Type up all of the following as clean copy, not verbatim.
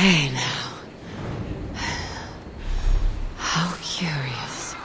Hey now. How curious.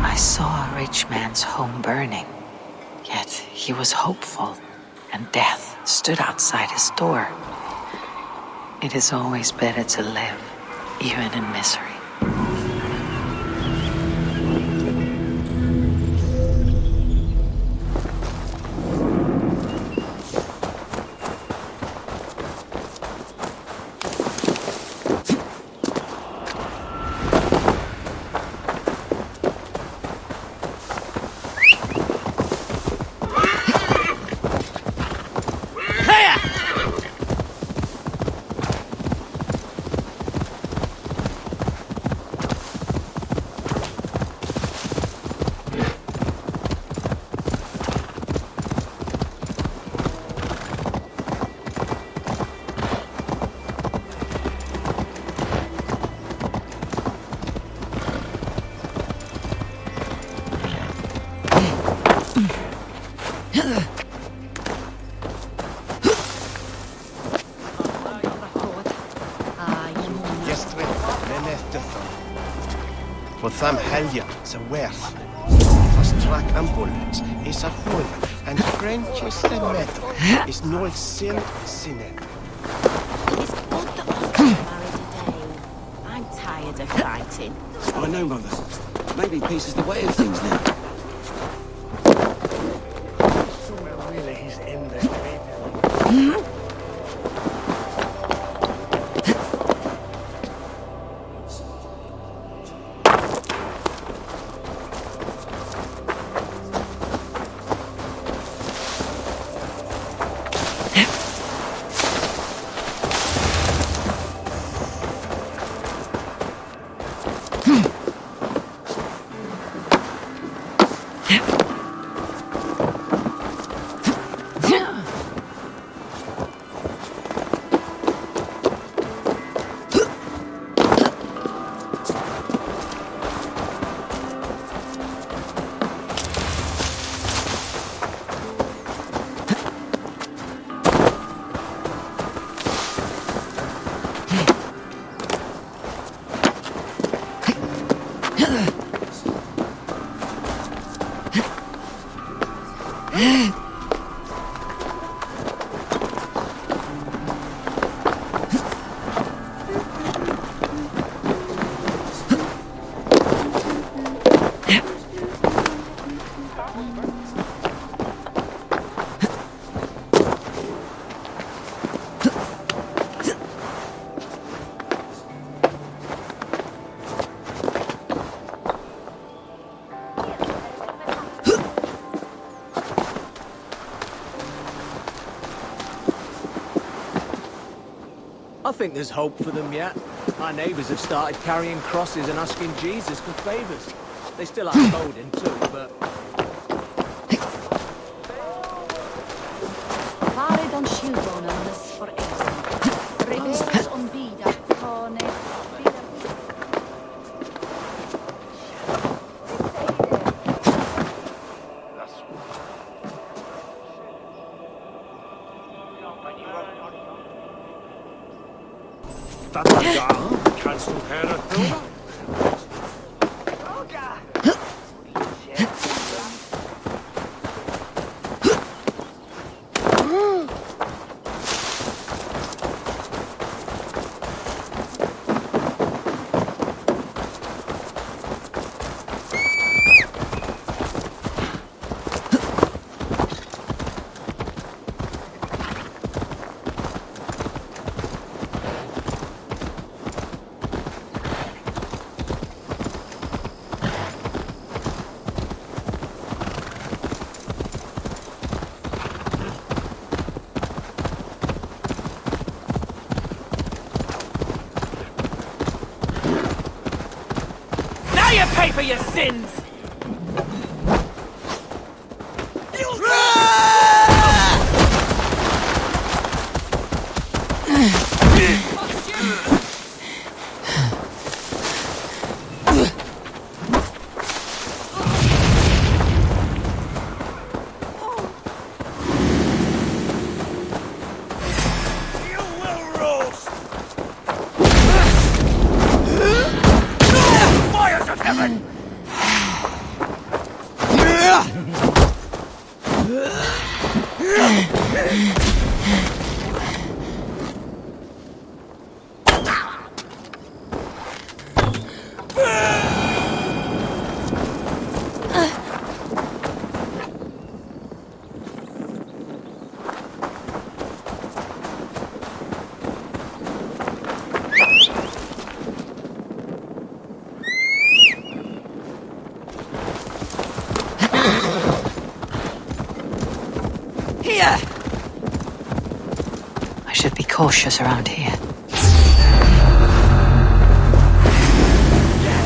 I saw a rich man's home burning, yet he was hopeful, and death stood outside his door. It is always better to live, even in misery. Valhalla, the worth. Fast track and bullets is a hole, and French is the metal. Is no silk sinner. It's good that Oscar's married today. I'm tired of fighting. I know, Mother. Maybe peace is the way of things now. Somewhere really he's in there. I think there's hope for them yet. My neighbours have started carrying crosses and asking Jesus for favours. They still ask Odin too, but... Fare don skjulbarnarnas för er. Regeras om bida, kane, Kannst du höra Thora? You pay for your sins! I should be cautious around here. Get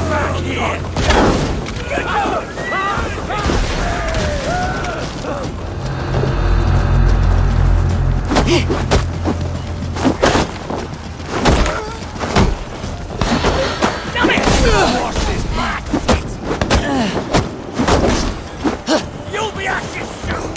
back here! You'll be ashes soon!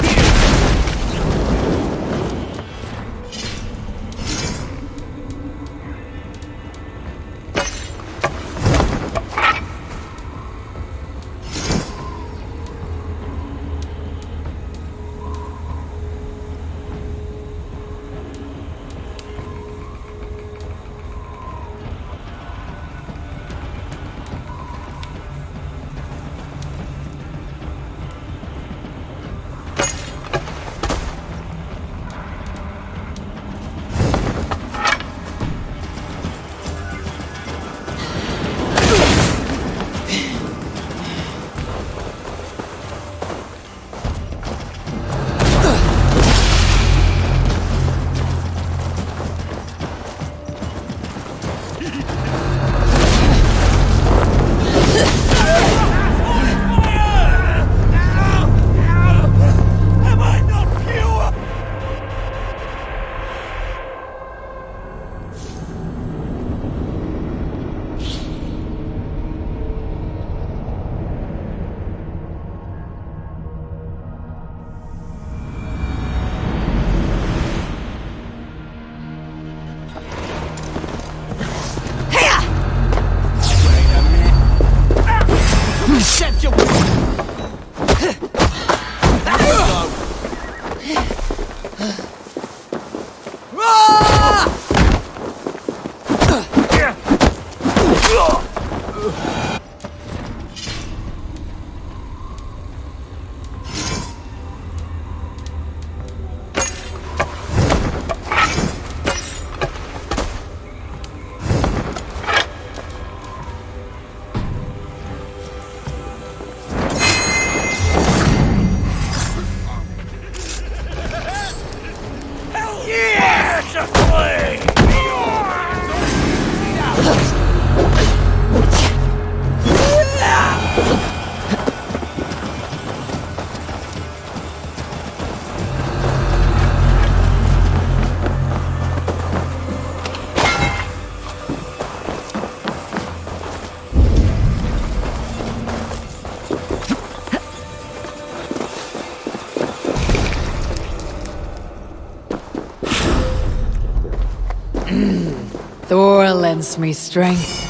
Thor lends me strength.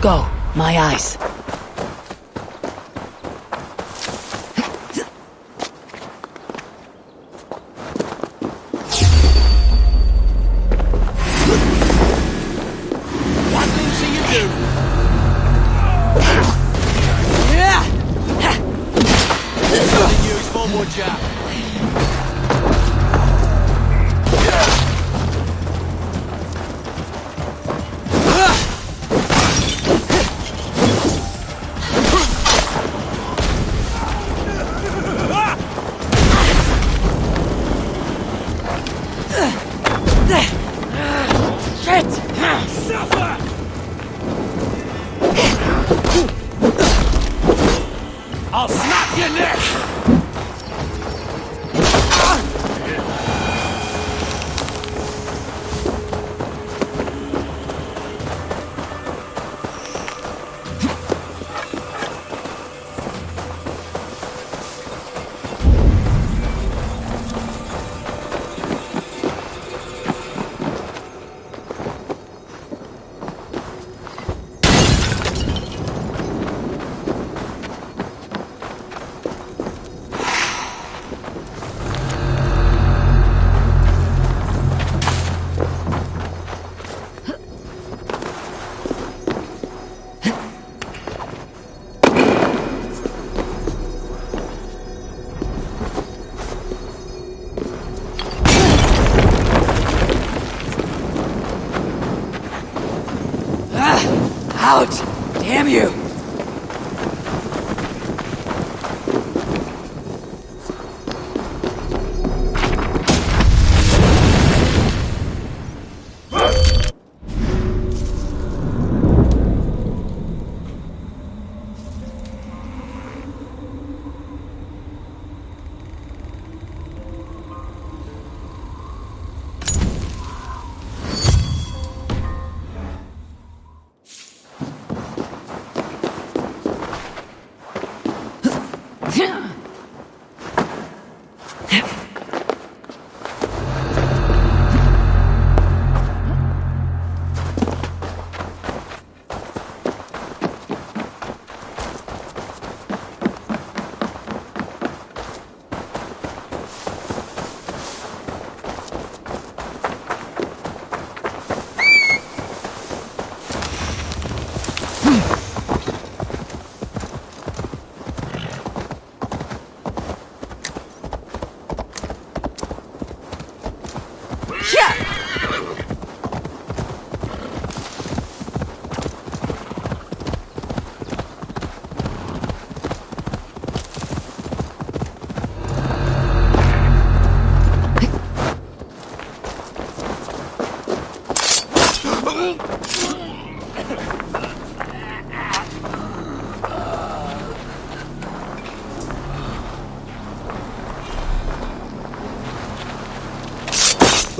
Go, my eyes. I'll snap your neck! Out! Damn you!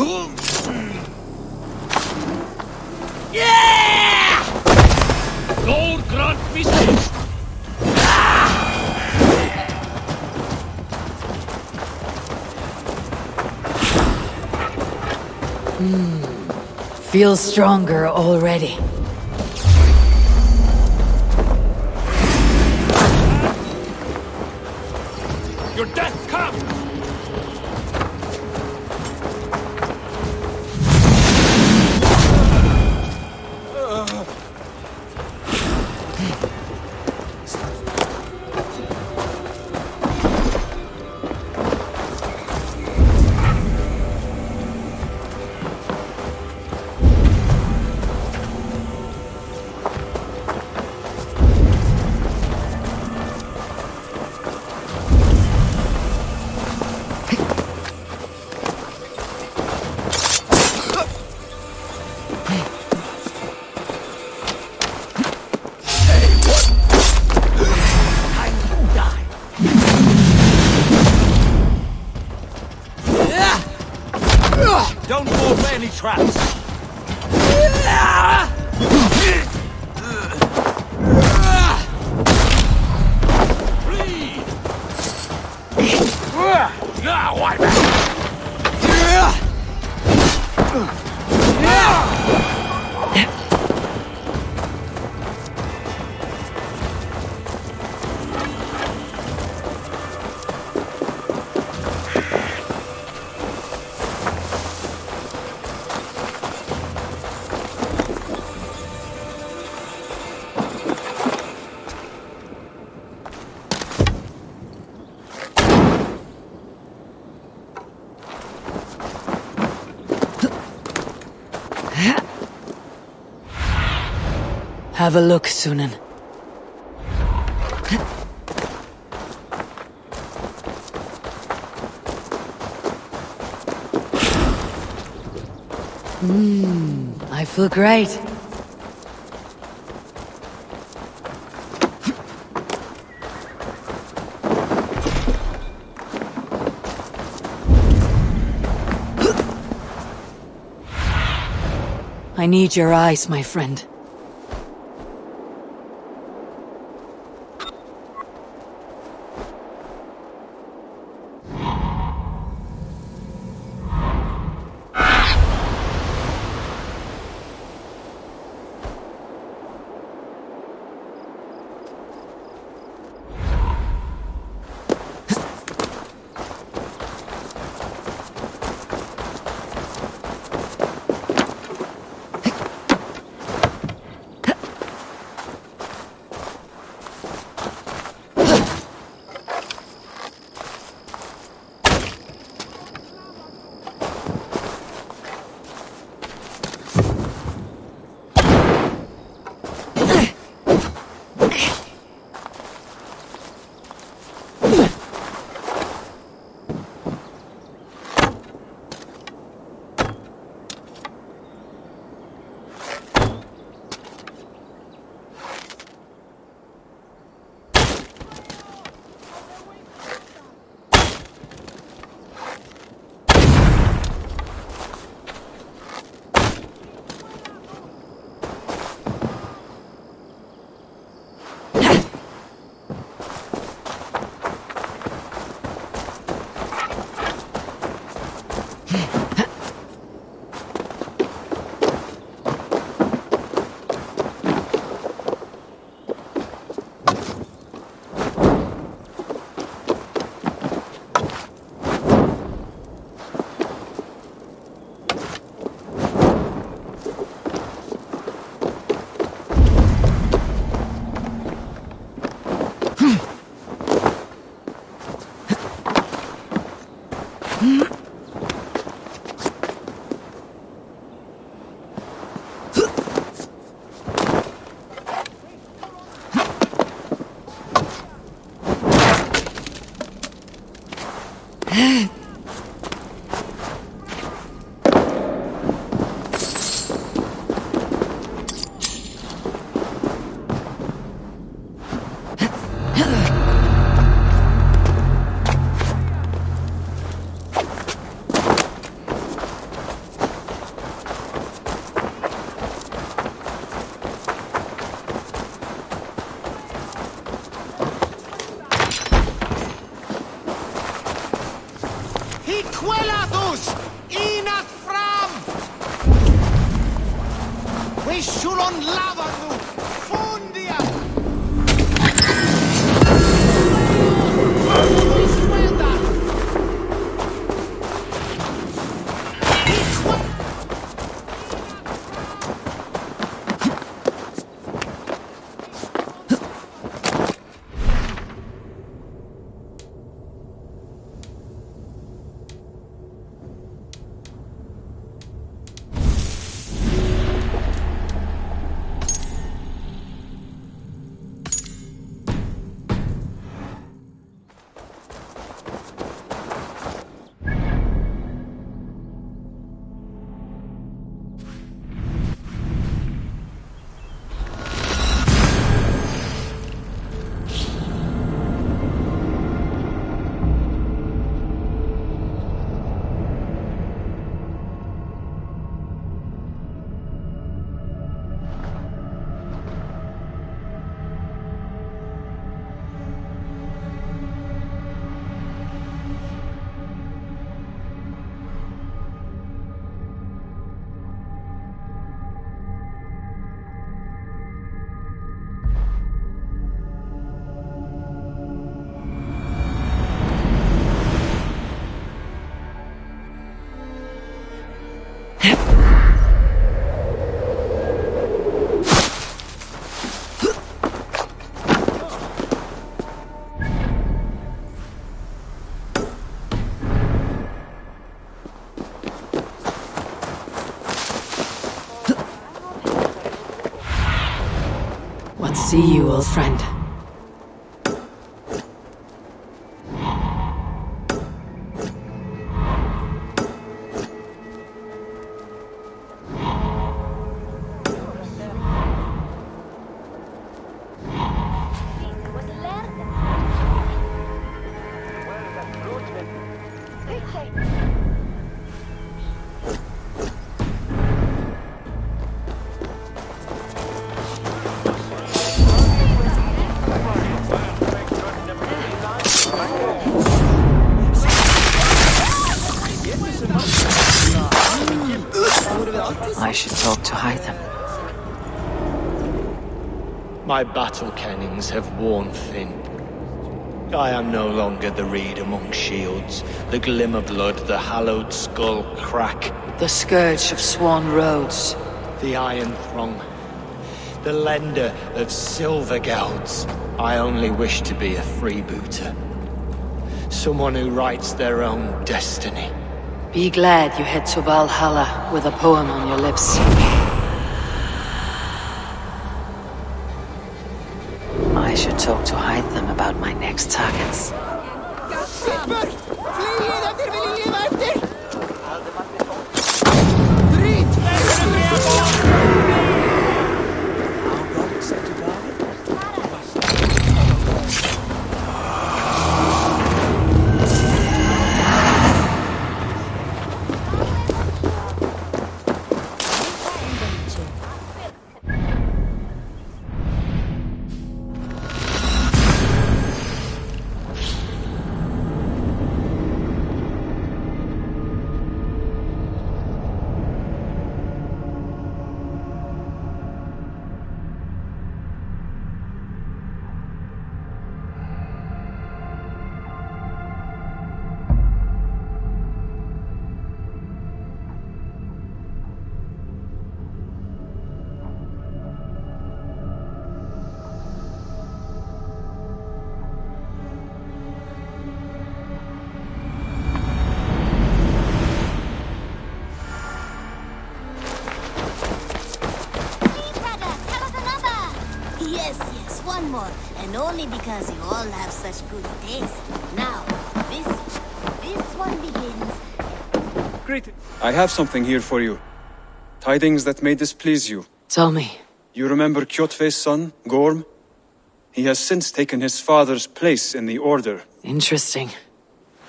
Lord grant me strength. Feel stronger already. Your death comes! Don't fall for any traps! Flee! Why Have a look, Sunan. I feel great. I need your eyes, my friend. Non lavano! Fundia! What see you, old friend? I should talk to Hytham. My battle kennings have worn thin. I am no longer the reed among shields, the glimmer blood, the hallowed skull crack, The scourge of Swan Roads. the iron throng, the lender of silver gelds. I only wish to be a freebooter. Someone who writes their own destiny. Be glad you head to Valhalla with a poem on your lips. I should talk to Hytham about my next targets. Burt! Flygið ef þér viljið lifa eftir! Yes, one more. And only because you all have such good taste. Now, this one begins. Great. I have something here for you. Tidings that may displease you. Tell me. You remember Kjotve's son, Gorm? He has since taken his father's place in the Order. Interesting.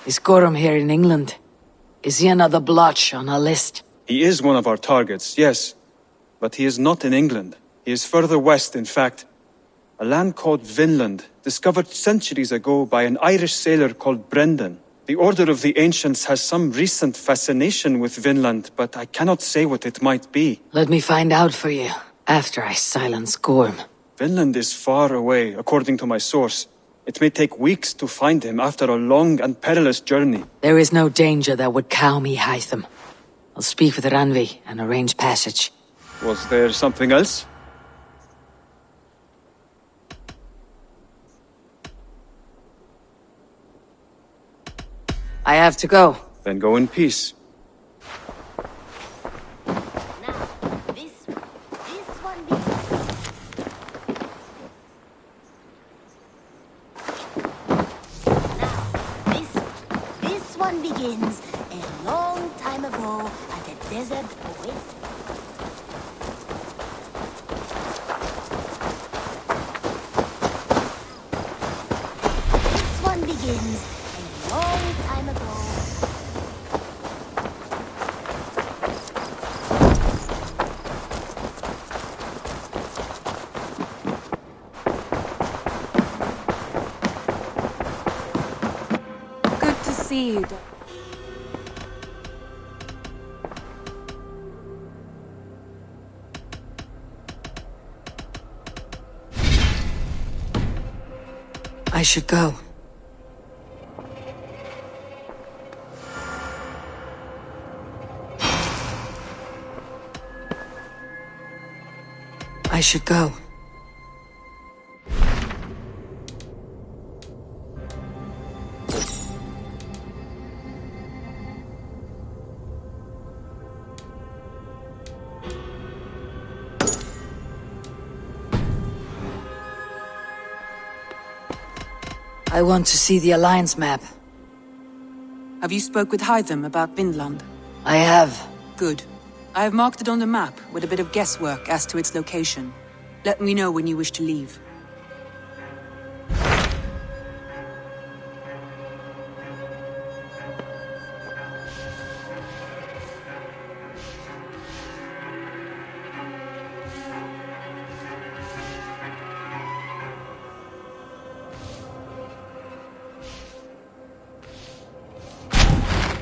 Is Gorham here in England? Is he another blotch on our list? He is one of our targets, yes. But he is not in England. He is further west, in fact. A land called Vinland, discovered centuries ago by an Irish sailor called Brendan. The Order of the Ancients has some recent fascination with Vinland, but I cannot say what it might be. Let me find out for you. After I silence Gorm. Vinland is far away, according to my source. It may take weeks to find him after a long and perilous journey. There is no danger that would cow me, Hytham. I'll speak with Ranvi and arrange passage. Was there something else? I have to go. Then go in peace. Now, this one begins. Now, this one begins a long time ago at a desert oasis. This one begins a long time ago. Good to see you. I should go. I should go. I want to see the Alliance map. Have you spoke with Hytham about Vinland? I have. Good. I have marked it on the map with a bit of guesswork as to its location. Let me know when you wish to leave.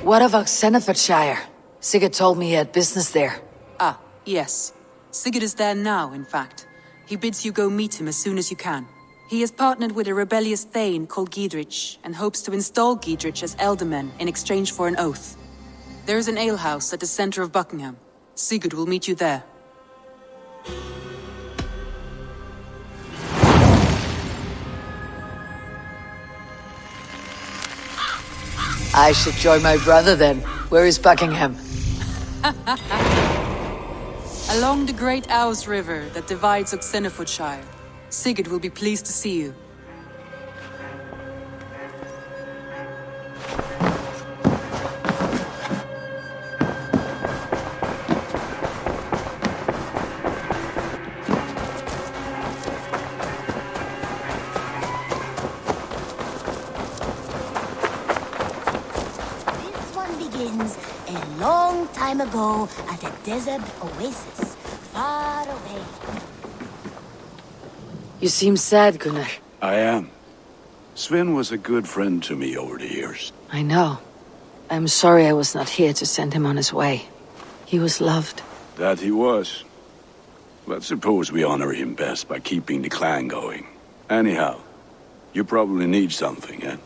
What of Oxenfordshire? Sigurd told me he had business there. Ah, yes. Sigurd is there now, in fact. He bids you go meet him as soon as you can. He has partnered with a rebellious Thane called Giedrich, and hopes to install Giedrich as Elderman in exchange for an oath. There is an alehouse at the center of Buckingham. Sigurd will meet you there. I should join my brother then. Where is Buckingham? Along the great Ouse River that divides Oxenfordshire. Sigurd will be pleased to see you. This one begins a long time ago at a desert oasis, far away. You seem sad, Gunnar. I am. Sven was a good friend to me over the years. I know. I'm sorry I was not here to send him on his way. He was loved. That he was. But suppose we honor him best by keeping the clan going. Anyhow, you probably need something, eh?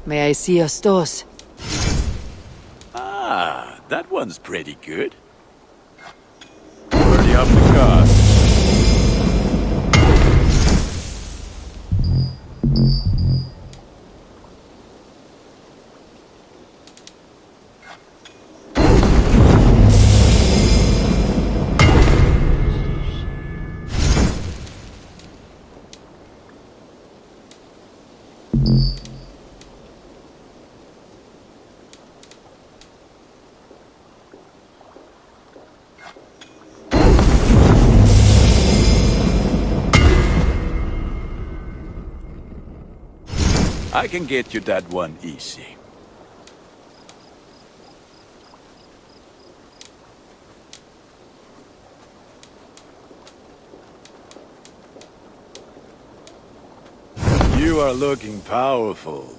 May I see your stores? Ah, that one's pretty good. Already up the cost. I can get you that one easy. You are looking powerful.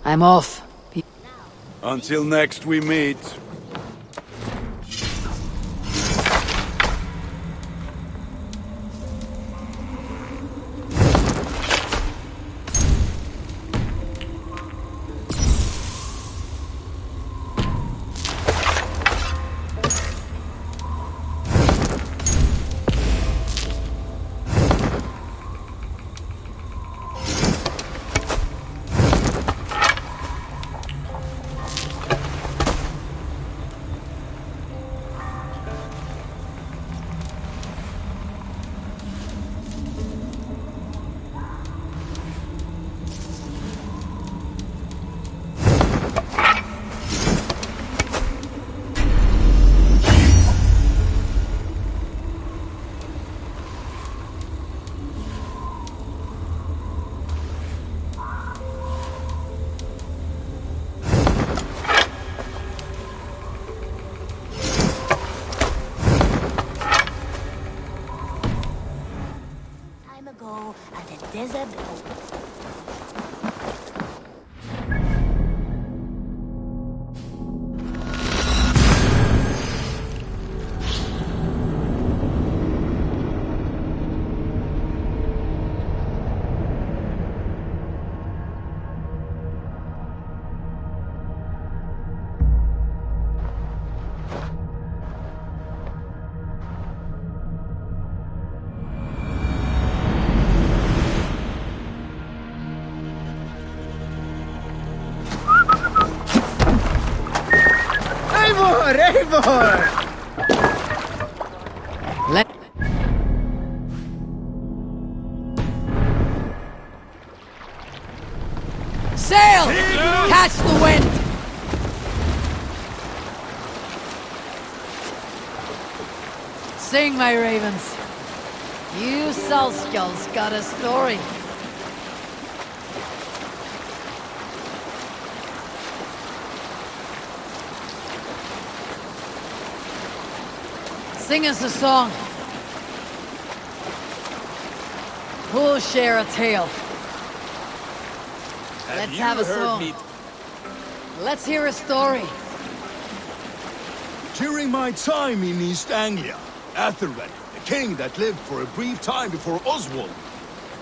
I'm off. Until next we meet. Ago at a desert. Eivor! Let sail! Catch the wind! Sing, my ravens. You Salskulls got a story. Sing us a song. Who'll share a tale? Let's have a song. Let's hear a story. During my time in East Anglia, Athelred, the king that lived for a brief time before Oswald,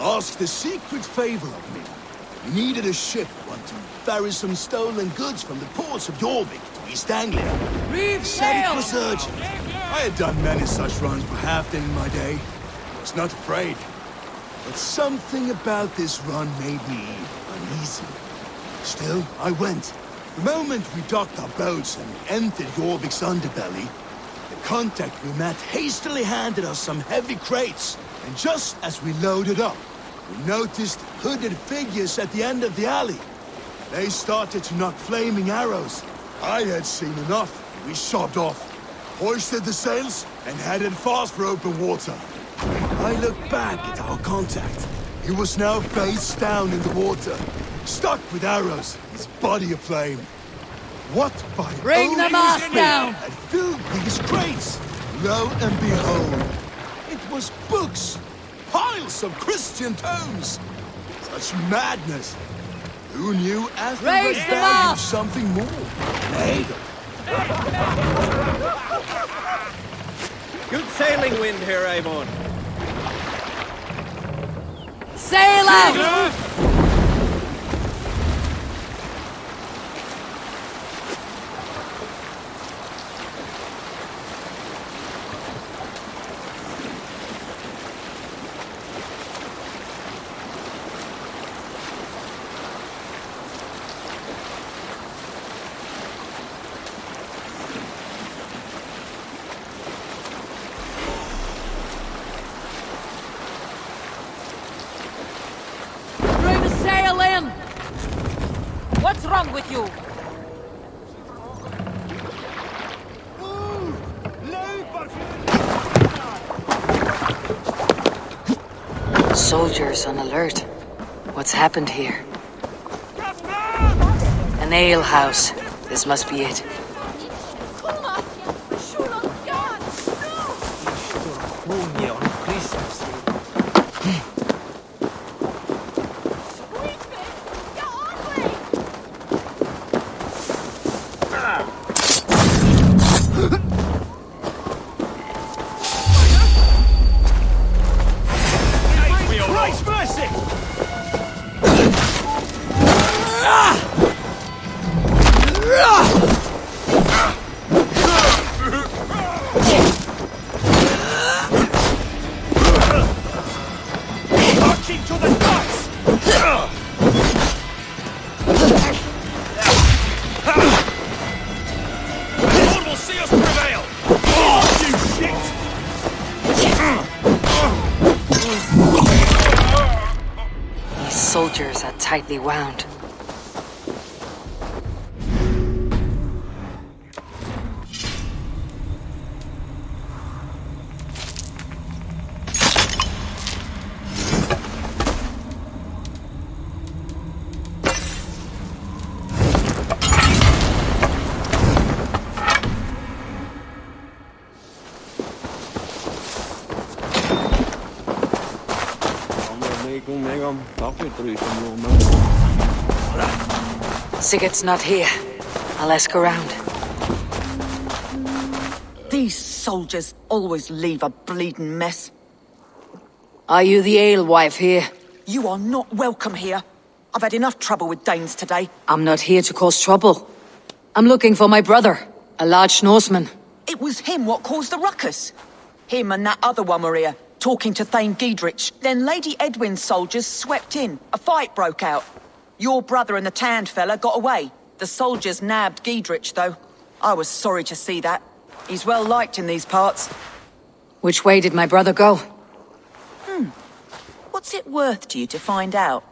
asked a secret favor of me. He needed a ship, one to ferry some stolen goods from the ports of Jorvik to East Anglia. Reef Said sail! it was urgent. I had done many such runs for Halfdan in my day. I was not afraid. But something about this run made me uneasy. Still, I went. The moment we docked our boats and entered Jorvik's underbelly, the contact we met hastily handed us some heavy crates. And just as we loaded up, we noticed hooded figures at the end of the alley. They started to knock flaming arrows. I had seen enough. We shoved off, hoisted the sails, and headed fast for open water. I looked back at our contact. He was now face down in the water, stuck with arrows, his body aflame. What by Bring the mast down! had filled these crates? Lo and behold, it was books, piles of Christian tomes. Such madness! Who knew Athelred Raise the valued mast! something more? Nay, Good sailing wind here, Eivor. Sail out! Sail in! What's wrong with you? Soldiers on alert. What's happened here? An alehouse. This must be it. soldiers are tightly wound. Sigurd's not here. I'll ask around. These soldiers always leave a bleeding mess. Are you the alewife here? You are not welcome here. I've had enough trouble with Danes today. I'm not here to cause trouble. I'm looking for my brother, a large Norseman. It was him what caused the ruckus. Him and that other one were here, talking to Thane Giedrich. Then Lady Edwin's soldiers swept in. A fight broke out. Your brother and the tanned fella got away. The soldiers nabbed Giedrich, though. I was sorry to see that. He's well liked in these parts. Which way did my brother go? What's it worth to you to find out?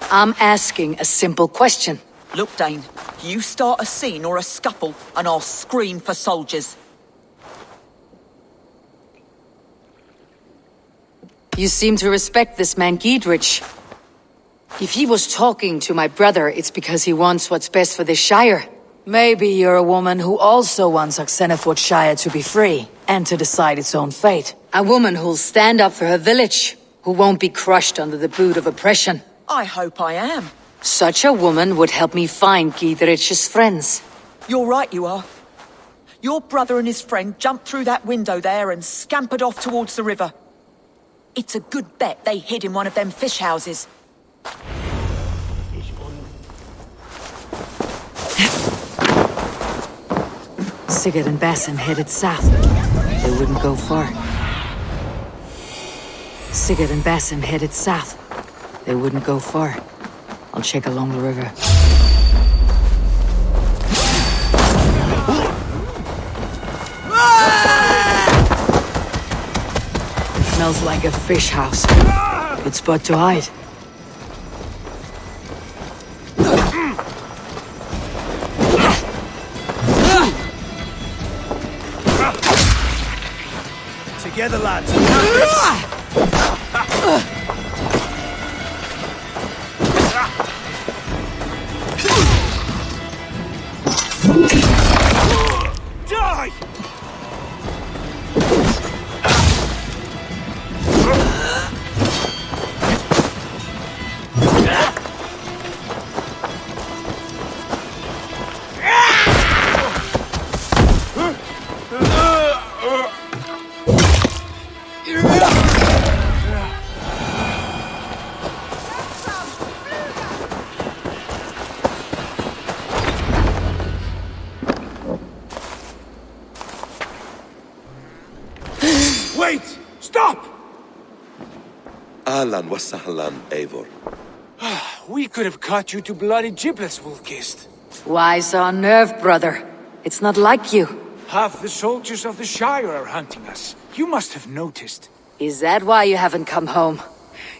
I'm asking a simple question. Look, Dane, you start a scene or a scuffle, and I'll scream for soldiers. You seem to respect this man Giedrich. If he was talking to my brother, it's because he wants what's best for this Shire. Maybe you're a woman who also wants Oxenford Shire to be free, and to decide its own fate. A woman who'll stand up for her village, who won't be crushed under the boot of oppression. I hope I am. Such a woman would help me find Giedrich's friends. You're right, you are. Your brother and his friend jumped through that window there and scampered off towards the river. It's a good bet they hid in one of them fish houses. Sigurd and Basim headed south. They wouldn't go far. Sigurd and Basim headed south. They wouldn't go far. I'll check along the river. It smells like a fish house. Good spot to hide. Together, lads. Die! Wait! Stop! Ahlan wa sahlan, Eivor. We could have cut you to bloody giblets, Wolf-Kissed. Why so unnerved, brother? It's not like you. Half the soldiers of the Shire are hunting us. You must have noticed. Is that why you haven't come home?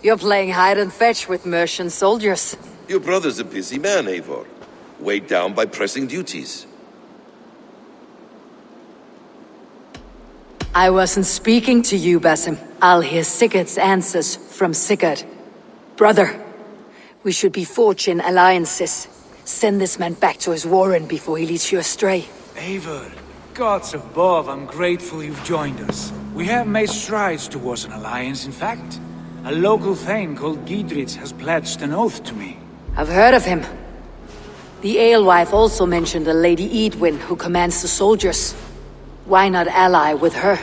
You're playing hide and fetch with Mercian soldiers. Your brother's a busy man, Eivor. Weighed down by pressing duties. I wasn't speaking to you, Basim. I'll hear Sigurd's answers from Sigurd. Brother, we should be forging alliances. Send this man back to his warren before he leads you astray. Eivor, gods above, I'm grateful you've joined us. We have made strides towards an alliance, in fact. A local thane called Giedrich has pledged an oath to me. I've heard of him. The alewife also mentioned a Lady Edwin who commands the soldiers. Why not ally with her?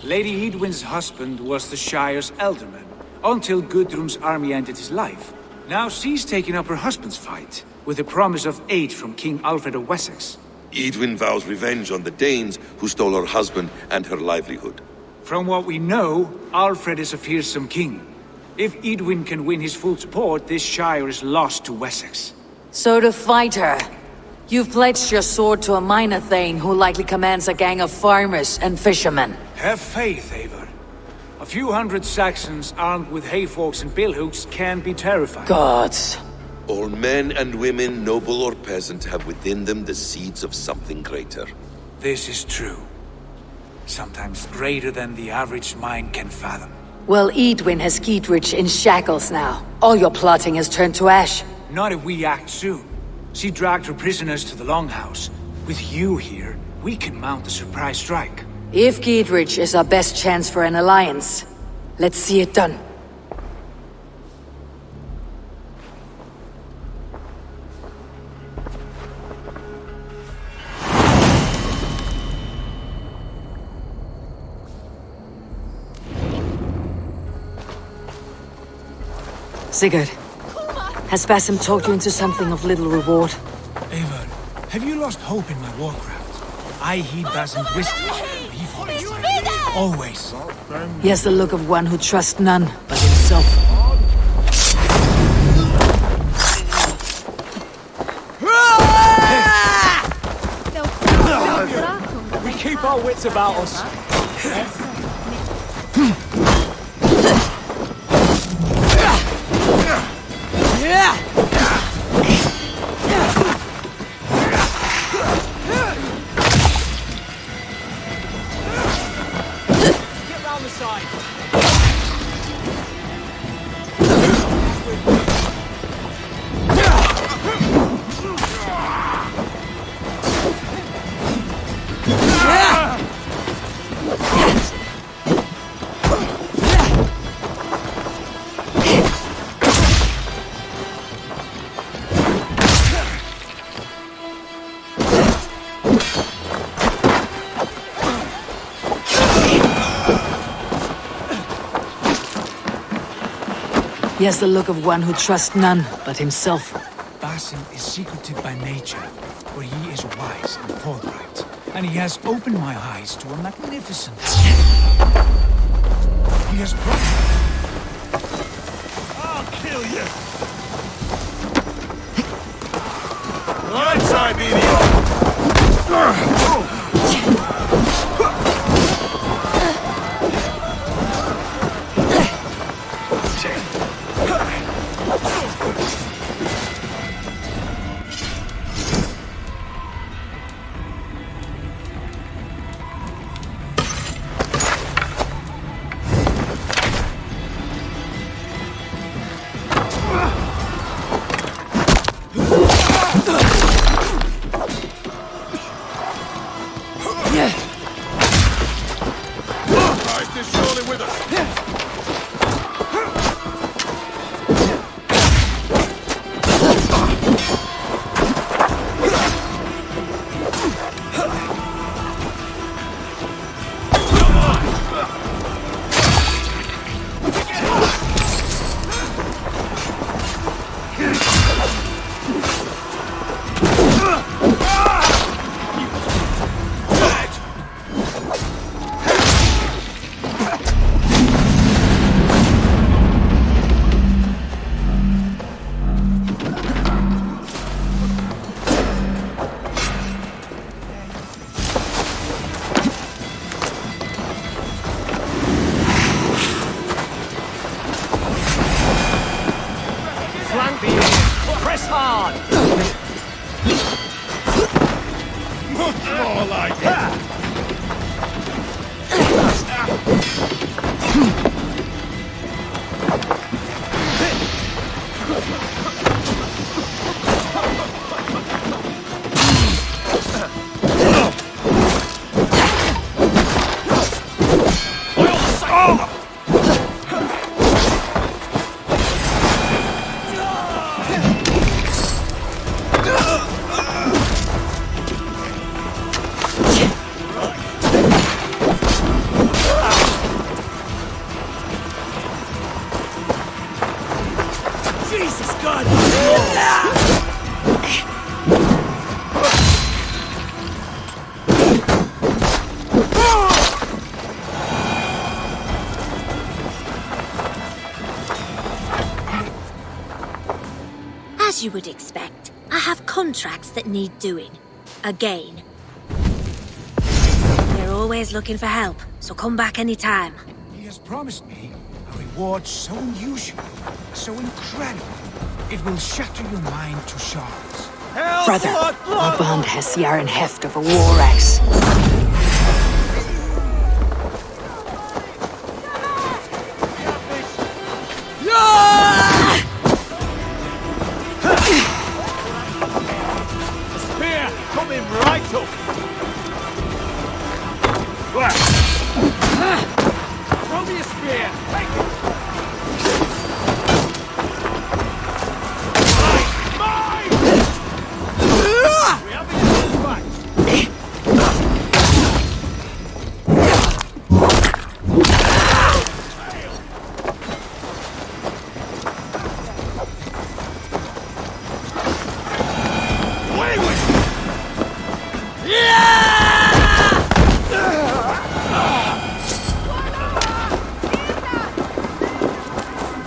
Lady Edwin's husband was the Shire's alderman, until Gudrun's army ended his life. Now she's taking up her husband's fight, with the promise of aid from King Alfred of Wessex. Edwin vows revenge on the Danes who stole her husband and her livelihood. From what we know, Alfred is a fearsome king. If Edwin can win his full support, this Shire is lost to Wessex. So to fight her, you've pledged your sword to a minor thane who likely commands a gang of farmers and fishermen. Have faith, Eivor. A few hundred Saxons armed with hayforks and billhooks can be terrifying. Gods. All men and women, noble or peasant, have within them the seeds of something greater. This is true. Sometimes greater than the average mind can fathom. Well, Edwin has Giedrich in shackles now. All your plotting has turned to ash. Not if we act soon. She dragged her prisoners to the Longhouse. With you here, we can mount a surprise strike. If Giedrich is our best chance for an alliance, let's see it done. Sigurd, has Basim talked you into something of little reward? Eivor, have you lost hope in my warcraft? I heed Basim's wisdom. He follows me. Always. He has the look of one who trusts none but himself. We keep our wits about us. Get round the side. He has the look of one who trusts none but himself. Basim is secretive by nature, but he is wise and forthright. And he has opened my eyes to a magnificent... He has brought... I'll kill you! Right side, Press hard! Much more like it! Jesus God! As you would expect, I have contracts that need doing. Again. They're always looking for help, so come back anytime. has promised me a reward so unusual, so incredible, it will shatter your mind to shards. Brother, our bond has the iron heft of a war axe. Spear coming right up. Throw me a spear. Take it. Mine! We have it in the back.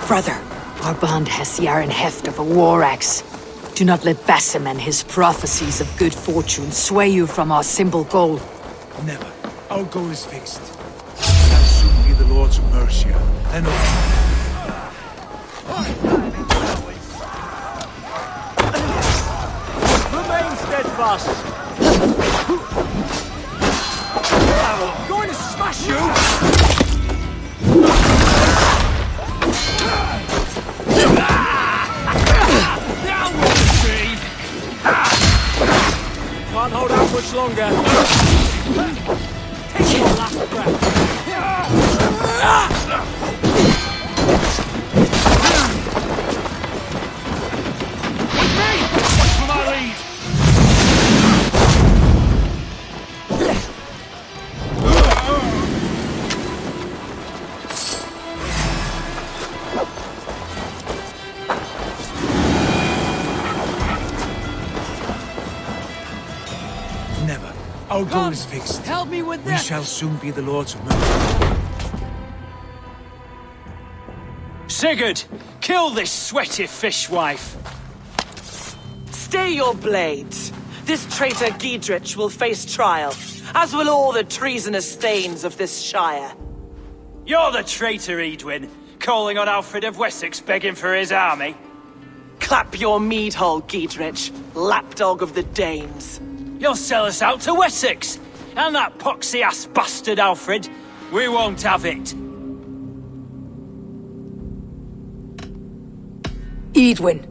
Brother, our bond has the iron heft of a war axe. Do not let Basim and his prophecies of good fortune sway you from our simple goal. Never. Our goal is fixed. We shall soon be the lords of Mercia, and Remain steadfast. I'm going to smash you! Can't hold out much longer. Take your last breath. With me! Wait for my lead! never. Our goal is fixed. Help me with We this! shall soon be the lords of Mercia. Sigurd, kill this sweaty fishwife. Stay your blades. This traitor Giedrich will face trial, as will all the treasonous thanes of this shire. You're the traitor, Edwin, calling on Alfred of Wessex begging for his army. Clap your mead hole, Giedrich, lapdog of the Danes. You'll sell us out to Wessex, and that poxy-ass bastard Alfred. We won't have it. Edwin,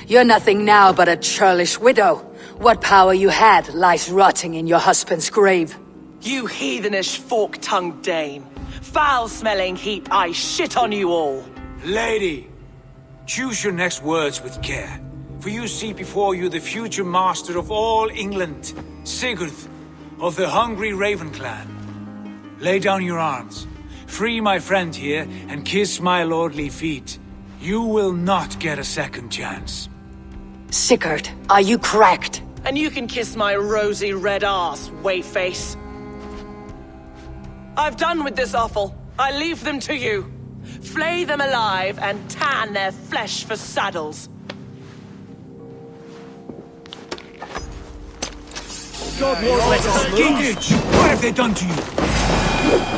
you're nothing now but a churlish widow. What power you had lies rotting in your husband's grave. You heathenish fork-tongued Dane. Foul-smelling heap, I shit on you all. Lady, choose your next words with care, for you see before you the future master of all England, Sigurd of the hungry Raven clan. Lay down your arms, free my friend here, and kiss my lordly feet. You will not get a second chance. Sigurd, are you cracked? And you can kiss my rosy red arse, wayface. I've done with this offal. I leave them to you. Flay them alive and tan their flesh for saddles. God won't let us lose. Giedrich, what have they done to you?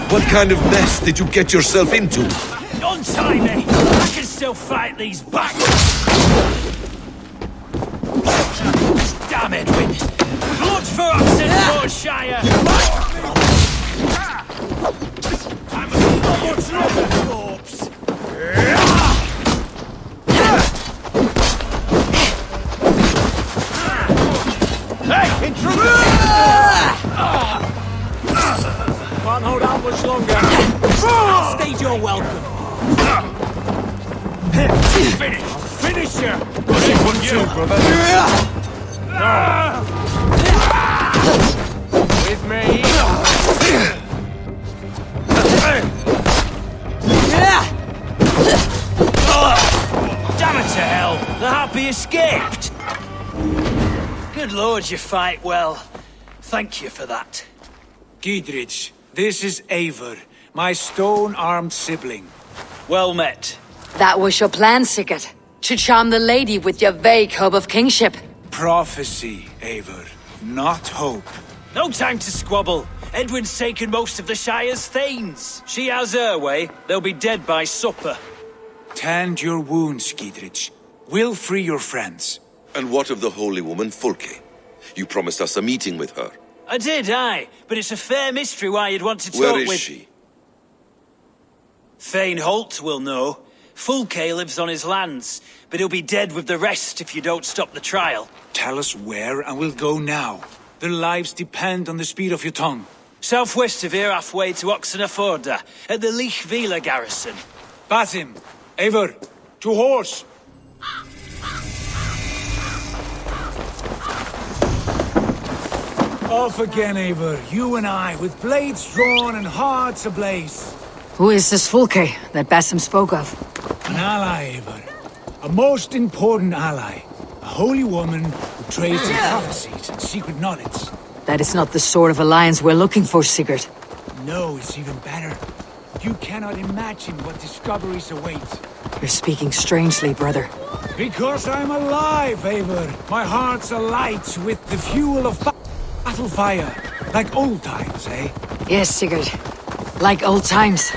What kind of mess did you get yourself into? Untie me! I can still fight these bastards! Damn Edwin! Blood for us in Yorkshire! I'm a trouble corpse! Hey, intruder! Can't hold out much longer. I'll stage your welcome. Finish! Finish her! One, two, brother. With me. Damn it to hell! The Harpy escaped! Good lord, you fight well. Thank you for that. Giedrich, this is Eivor, my stone-armed sibling. Well met. That was your plan, Sigurd. To charm the lady with your vague hope of kingship. Prophecy, Eivor, not hope. No time to squabble. Edwin's taken most of the Shire's thanes. She has her way. They'll be dead by supper. Tend your wounds, Giedrich. We'll free your friends. And what of the holy woman Fulke? You promised us a meeting with her. I did, aye. But it's a fair mystery why you'd want to talk Where with... is she? Thane Holt will know. Fulke lives on his lands, but he'll be dead with the rest if you don't stop the trial. Tell us where, and we'll go now. Their lives depend on the speed of your tongue. Southwest of here, halfway to Oxenaforda, at the Lichvila garrison. Basim, Eivor, to horse! Off again, Eivor. You and I, with blades drawn and hearts ablaze. Who is this Fulke that Basim spoke of? An ally, Eivor. A most important ally. A holy woman who trades in prophecies and secret knowledge. That is not the sort of alliance we're looking for, Sigurd. No, it's even better. You cannot imagine what discoveries await. You're speaking strangely, brother. Because I'm alive, Eivor. My heart's alight with the fuel of battle fire. Like old times, eh? Yes, Sigurd. Like old times.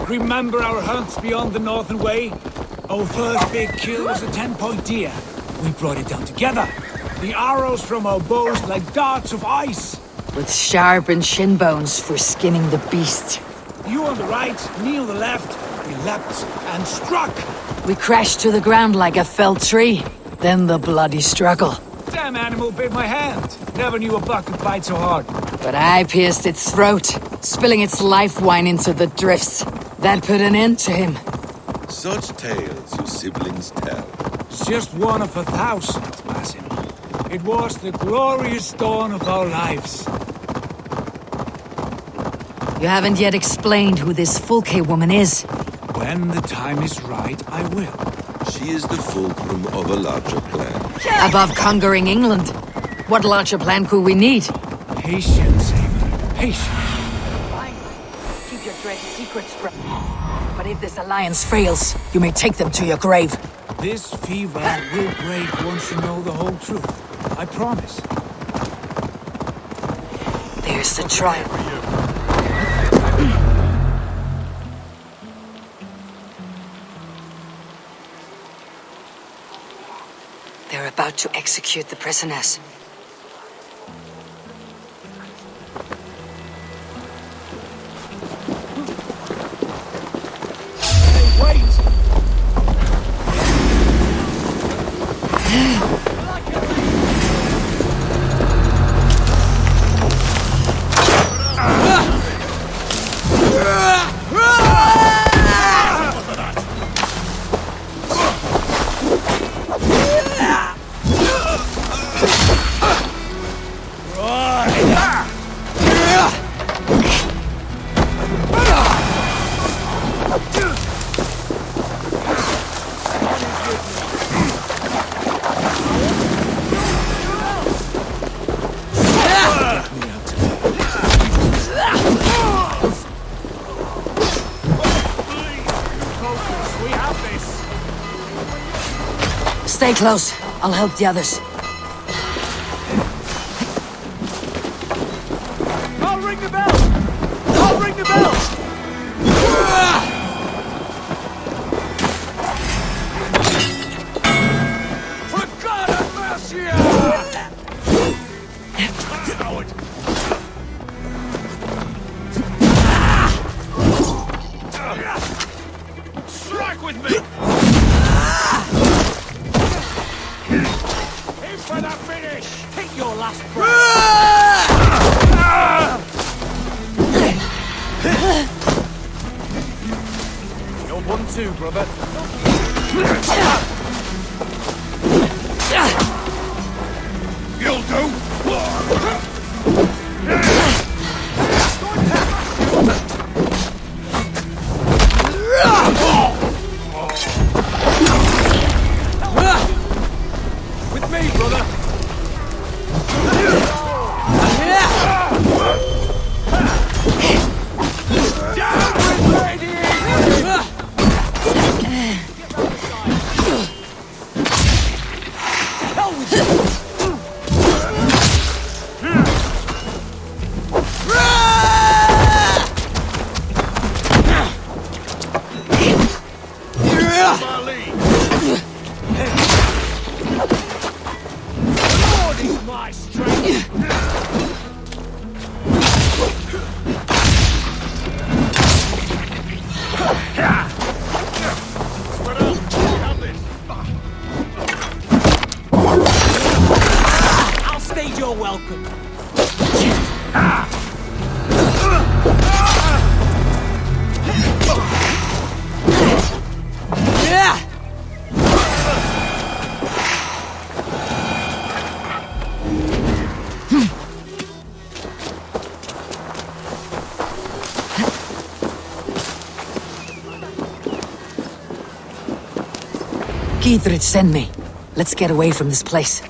Remember our hunts beyond the Northern Way? Our first big kill was a 10-point deer. We brought it down together. The arrows from our bows like darts of ice. With sharpened shin bones for skinning the beast. You on the right, me on the left. We leapt and struck. We crashed to the ground like a felled tree. Then the bloody struggle. Damn animal bit my hand. Never knew a buck could bite so hard. But I pierced its throat, spilling its life wine into the drifts. That put an end to him. Such tales your siblings tell. It's just one of 1,000, Basim. It was the glorious dawn of our lives. You haven't yet explained who this Fulke woman is. When the time is right, I will. She is the fulcrum of a larger plan. Above conquering England, what larger plan could we need? Patience, Eivor. Patience. Fine. Keep your dread secrets from... But if this alliance fails, you may take them to your grave. This fever will break once you know the whole truth. I promise. There's the trial. They're about to execute the prisoners. Stay close. I'll help the others. I'll ring the bell! I'll ring the bell! For God have mercy! Coward! Strike with me! For the finish! Take your last breath! You're 1-2, brother. You'll do! With me, brother! Githrid, send me. Let's get away from this place.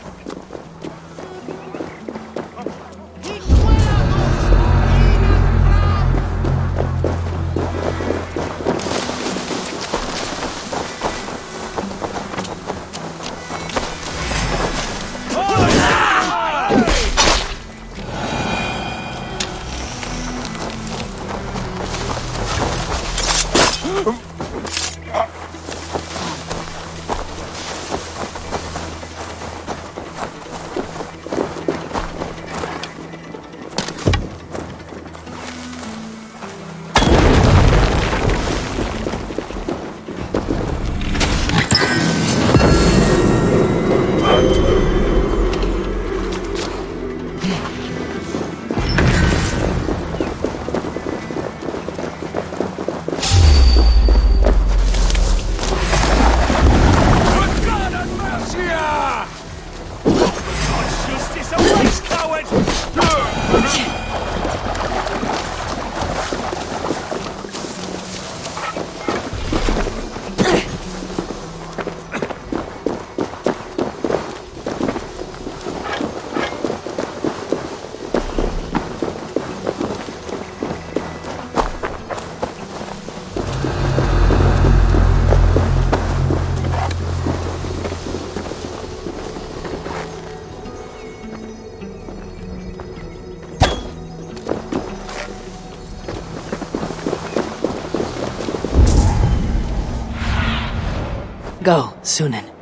Go, Sunan.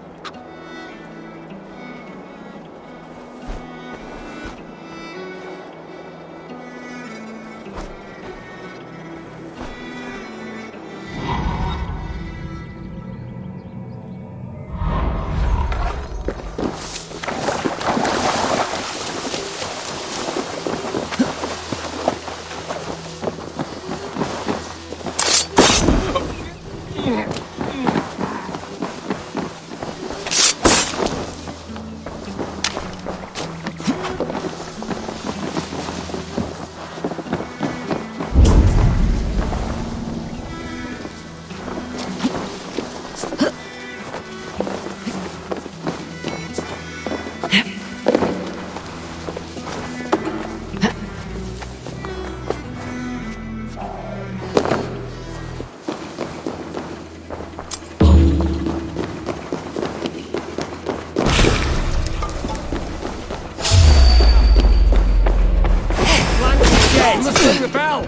Ring the bell!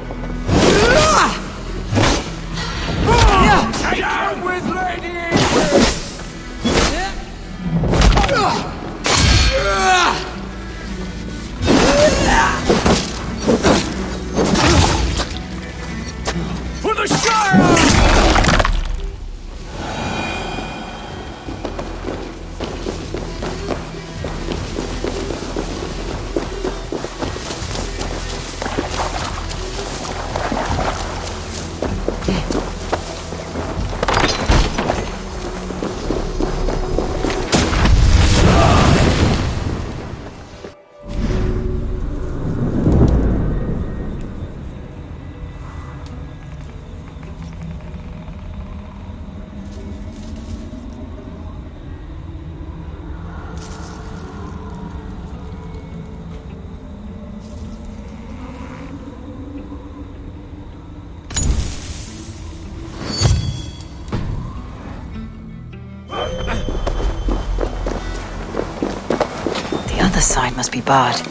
Take him with Lady Edith! For the Shire! The other side must be barred.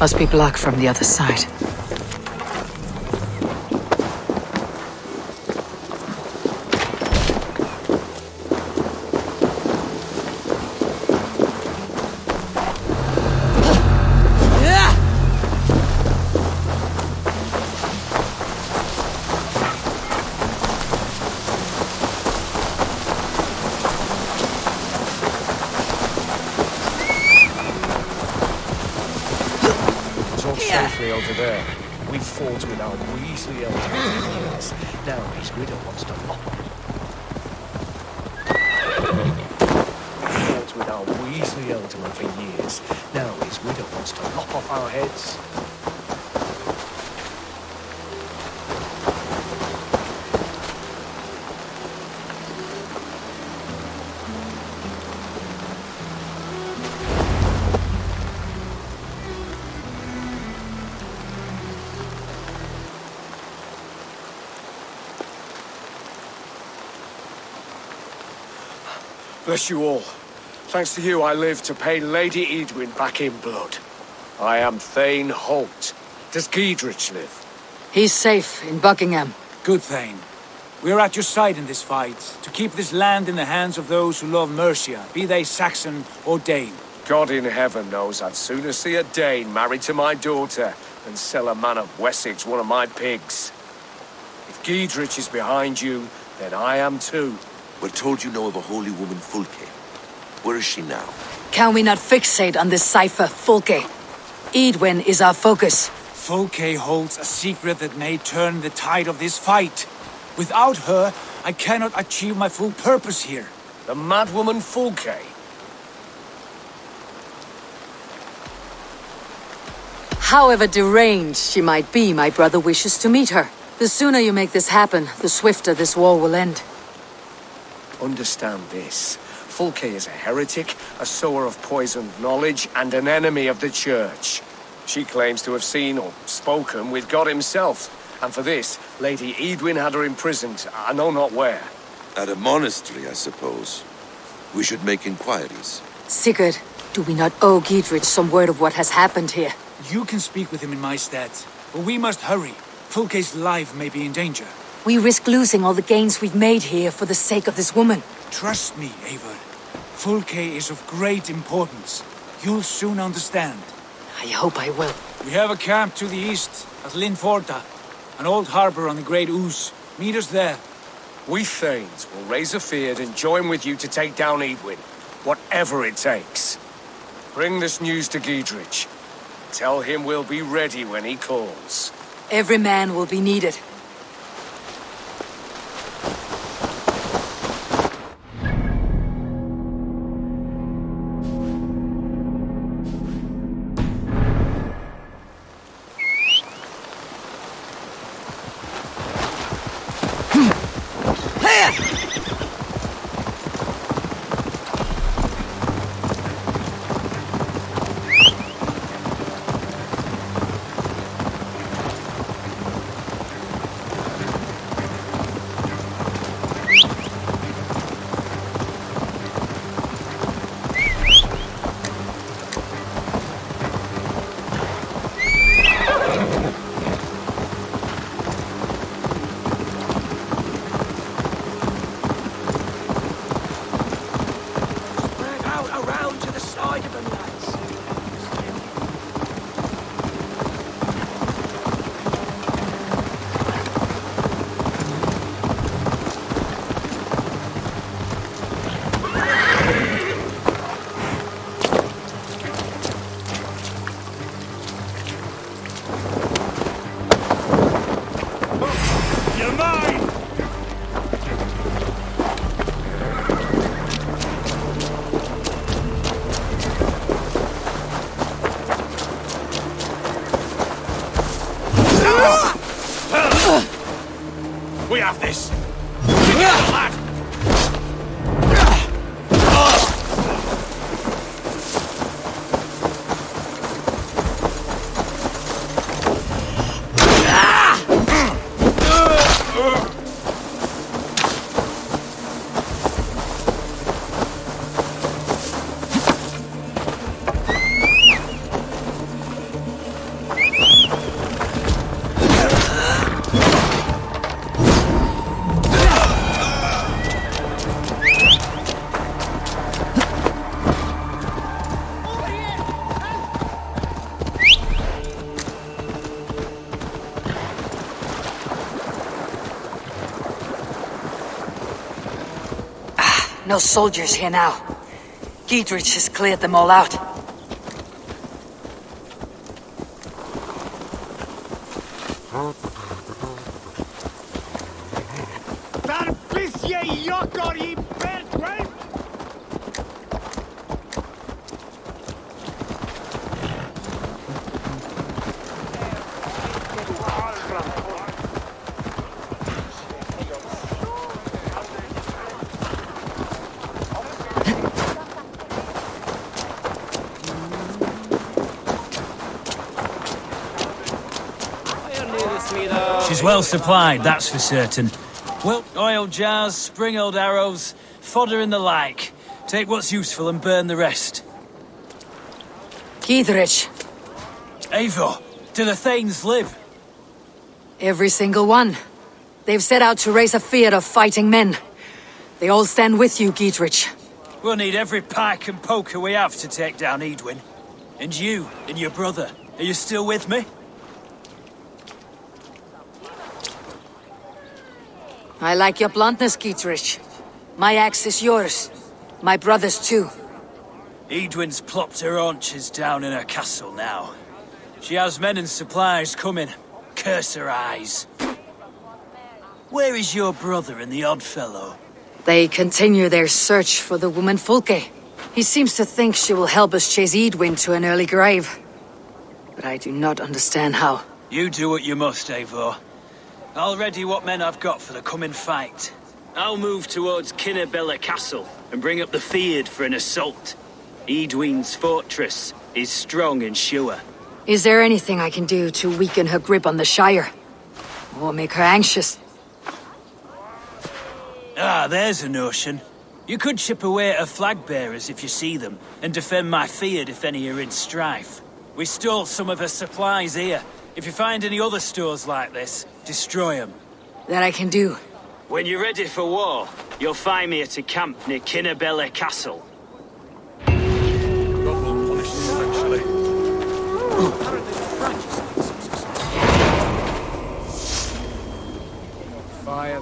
Must be blocked from the other side. Safely over there. We fought with our Weasley elder for years. Now his widow wants to lop off. We fought with our Weasley elder for years. Now his widow wants to lop off our heads. Bless you all. Thanks to you, I live to pay Lady Edwin back in blood. I am Thane Holt. Does Giedrich live? He's safe in Buckingham. Good, Thane. We are at your side in this fight, to keep this land in the hands of those who love Mercia, be they Saxon or Dane. God in heaven knows I'd sooner see a Dane married to my daughter than sell a man of Wessex one of my pigs. If Giedrich is behind you, then I am too. We're told you know of a holy woman, Fulke. Where is she now? Can we not fixate on this cipher, Fulke? Edwin is our focus. Fulke holds a secret that may turn the tide of this fight. Without her, I cannot achieve my full purpose here. The madwoman Fulke? However deranged she might be, my brother wishes to meet her. The sooner you make this happen, the swifter this war will end. Understand this. Fulke is a heretic, a sower of poisoned knowledge, and an enemy of the Church. She claims to have seen or spoken with God himself, and for this, Lady Edwin had her imprisoned, I know not where. At a monastery, I suppose. We should make inquiries. Sigurd, do we not owe Giedrich some word of what has happened here? You can speak with him in my stead, but we must hurry. Fulke's life may be in danger. We risk losing all the gains we've made here for the sake of this woman. Trust me, Eivor. Fulke is of great importance. You'll soon understand. I hope I will. We have a camp to the east at Linforta, an old harbor on the Great Ouse. Meet us there. We Thanes will raise a feard and join with you to take down Edwin, whatever it takes. Bring this news to Giedrich. Tell him we'll be ready when he calls. Every man will be needed. We have this. Together, lad. No soldiers here now. Giedrich has cleared them all out. She's well supplied, that's for certain. Well, oil jars, spring-old arrows, fodder and the like. Take what's useful and burn the rest. Giedrich. Eivor, do the Thanes live? Every single one. They've set out to raise a fear of fighting men. They all stand with you, Giedrich. We'll need every pike and poker we have to take down Edwin. And you, and your brother, are you still with me? I like your bluntness, Giedrich. My axe is yours. My brother's too. Edwin's plopped her haunches down in her castle now. She has men and supplies coming. Curse her eyes. Where is your brother and the odd fellow? They continue their search for the woman Fulke. He seems to think she will help us chase Edwin to an early grave. But I do not understand how. You do what you must, Eivor. I'll ready what men I've got for the coming fight. I'll move towards Kinnabella Castle and bring up the Fyrd for an assault. Edwin's fortress is strong and sure. Is there anything I can do to weaken her grip on the Shire? Or make her anxious? Ah, there's a notion. You could chip away at her flag bearers if you see them, and defend my Fyrd if any are in strife. We stole some of her supplies here. If you find any other stores like this, destroy them. That I can do. When you're ready for war, you'll find me at a camp near Kinnabella Castle. Fire